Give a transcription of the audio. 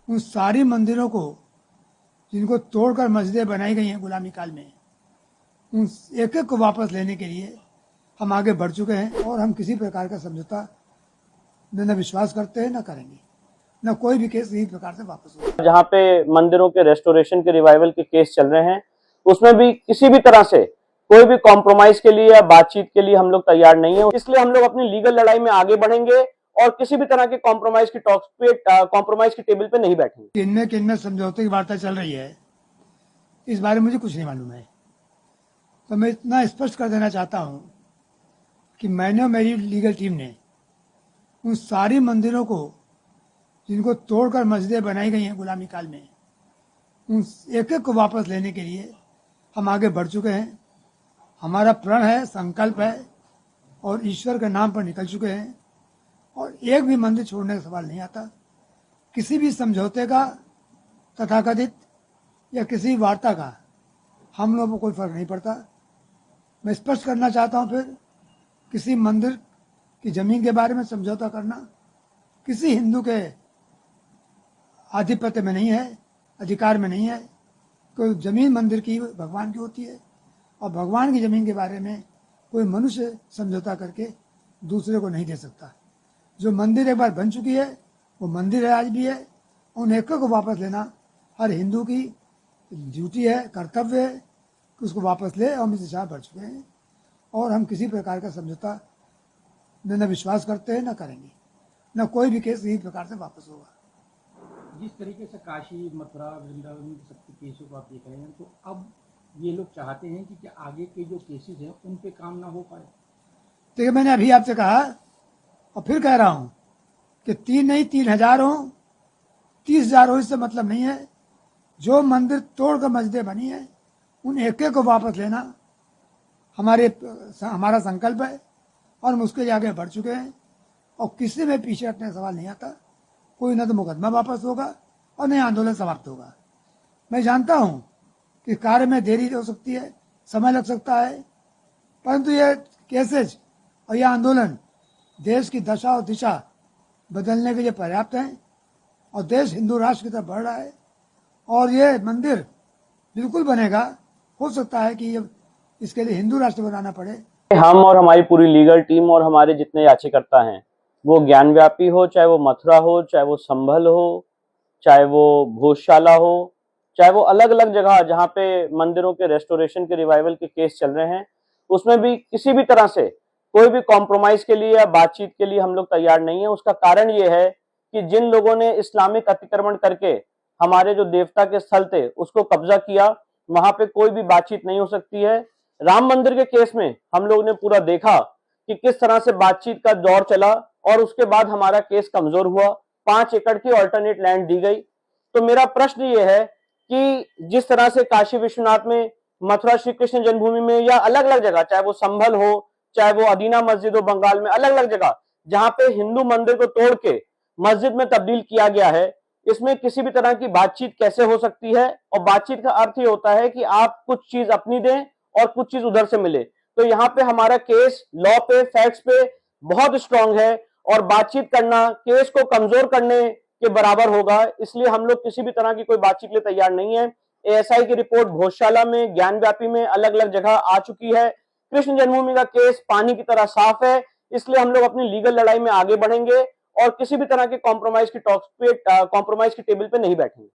उन सारी मंदिरों को जिनको तोड़कर मस्जिदें बनाई गई हैं गुलामी काल में, उन एक एक को वापस लेने के लिए हम आगे बढ़ चुके हैं और हम किसी प्रकार का समझौता न विश्वास करते हैं न करेंगे, न कोई भी केस इसी प्रकार से वापस होगा। जहाँ पे मंदिरों के रेस्टोरेशन के रिवाइवल के केस चल रहे हैं, उसमें भी किसी भी तरह से कोई भी कॉम्प्रोमाइज के लिए या बातचीत के लिए हम लोग तैयार नहीं है। इसलिए हम लोग अपनी लीगल लड़ाई में आगे बढ़ेंगे और किसी भी तरह के कॉम्प्रोमाइज की टॉक्स पे कॉम्प्रोमाइज की टेबल पे नहीं बैठेंगे। किन में समझौते की वार्ता चल रही है, इस बारे में मुझे कुछ नहीं मालूम है। तो मैं इतना स्पष्ट कर देना चाहता हूँ कि मैंने और मेरी लीगल टीम ने उन सारी मंदिरों को जिनको तोड़कर मस्जिदें बनाई गई हैं गुलामी काल में, उन एक एक को वापस लेने के लिए हम आगे बढ़ चुके हैं। हमारा प्रण है, संकल्प है और ईश्वर के नाम पर निकल चुके हैं और एक भी मंदिर छोड़ने का सवाल नहीं आता। किसी भी समझौते का, तथाकथित या किसी वार्ता का हम लोगों को कोई फर्क नहीं पड़ता। मैं स्पष्ट करना चाहता हूँ फिर, किसी मंदिर की जमीन के बारे में समझौता करना किसी हिंदू के आधिपत्य में नहीं है, अधिकार में नहीं है। कोई जमीन मंदिर की भगवान की होती है और भगवान की जमीन के बारे में कोई मनुष्य समझौता करके दूसरे को नहीं दे सकता। जो मंदिर एक बार बन चुकी है वो मंदिर है, आज भी है। उन एक को वापस लेना हर हिंदू की ड्यूटी है, कर्तव्य है कि उसको वापस ले। और हम इस दिशा बढ़ चुके हैं और हम किसी प्रकार का समझौता न विश्वास करते हैं न करेंगे, न कोई भी केस इसी प्रकार से वापस होगा। जिस तरीके से काशी, मथुरा, वृंदावन सबके केसों को आप देख रहे हैं, तो अब ये लोग चाहते हैं कि क्या आगे के जो केसेस हैं उन पे काम ना हो पाए? देखिए, मैंने अभी आपसे कहा और फिर कह रहा हूँ कि 3 नहीं 3,000 हो, 30,000 हो, इससे मतलब नहीं है। जो मंदिर तोड़कर मस्जिदें बनी है उन एक एक को वापस लेना हमारा संकल्प है और हम उसके लिए आगे बढ़ चुके हैं और किसी में पीछे हटने का सवाल नहीं आता। कोई न तो मुकदमा वापस होगा और न आंदोलन समाप्त होगा। मैं जानता हूं कि कार्य में देरी हो सकती है, समय लग सकता है, परंतु ये केसेज और यह आंदोलन देश की दशा और दिशा बदलने के लिए पर्याप्त है और देश हिंदू राष्ट्र की तरफ बढ़ रहा है और ये मंदिर बिल्कुल बनेगा। हो सकता है कि इसके लिए हिंदू राष्ट्र बनाना पड़े। हम और हमारी पूरी लीगल टीम और हमारे जितने याचिकर्ता हैं, वो ज्ञानव्यापी हो, चाहे वो मथुरा हो, चाहे वो संभल हो, चाहे वो भोजशाला हो, चाहे वो अलग अलग जगह जहाँ पे मंदिरों के रेस्टोरेशन के रिवाइवल के केस चल रहे हैं, उसमें भी किसी भी तरह से कोई भी कॉम्प्रोमाइज के लिए या बातचीत के लिए हम लोग तैयार नहीं है। उसका कारण ये है कि जिन लोगों ने इस्लामिक अतिक्रमण करके हमारे जो देवता के स्थल थे उसको कब्जा किया, वहां पे कोई भी बातचीत नहीं हो सकती है। राम मंदिर के केस में हम लोग ने पूरा देखा कि किस तरह से बातचीत का दौर चला और उसके बाद हमारा केस कमजोर हुआ। 5 एकड़ की ऑल्टरनेट लैंड दी गई। तो मेरा प्रश्न ये है कि जिस तरह से काशी विश्वनाथ में, मथुरा श्री कृष्ण जन्मभूमि में या अलग अलग जगह, चाहे वो संभल हो, चाहे वो अदीना मस्जिद हो बंगाल में, अलग अलग जगह जहां पे हिंदू मंदिर को तोड़ के मस्जिद में तब्दील किया गया है, इसमें किसी भी तरह की बातचीत कैसे हो सकती है? और बातचीत का अर्थ ये होता है कि आप कुछ चीज अपनी दें और कुछ चीज उधर से मिले। तो यहाँ पे हमारा केस लॉ पे, फैक्ट्स पे बहुत स्ट्रांग है और बातचीत करना केस को कमजोर करने के बराबर होगा। इसलिए हम लोग किसी भी तरह की कोई बातचीत के लिए तैयार नहीं है। एएसआई की रिपोर्ट भोजशाला में, ज्ञानव्यापी में, अलग अलग जगह आ चुकी है। कृष्ण जन्मभूमि का केस पानी की तरह साफ है। इसलिए हम लोग अपनी लीगल लड़ाई में आगे बढ़ेंगे और किसी भी तरह के कॉम्प्रोमाइज की टॉक्स पे, कॉम्प्रोमाइज की टेबल पे नहीं बैठेंगे।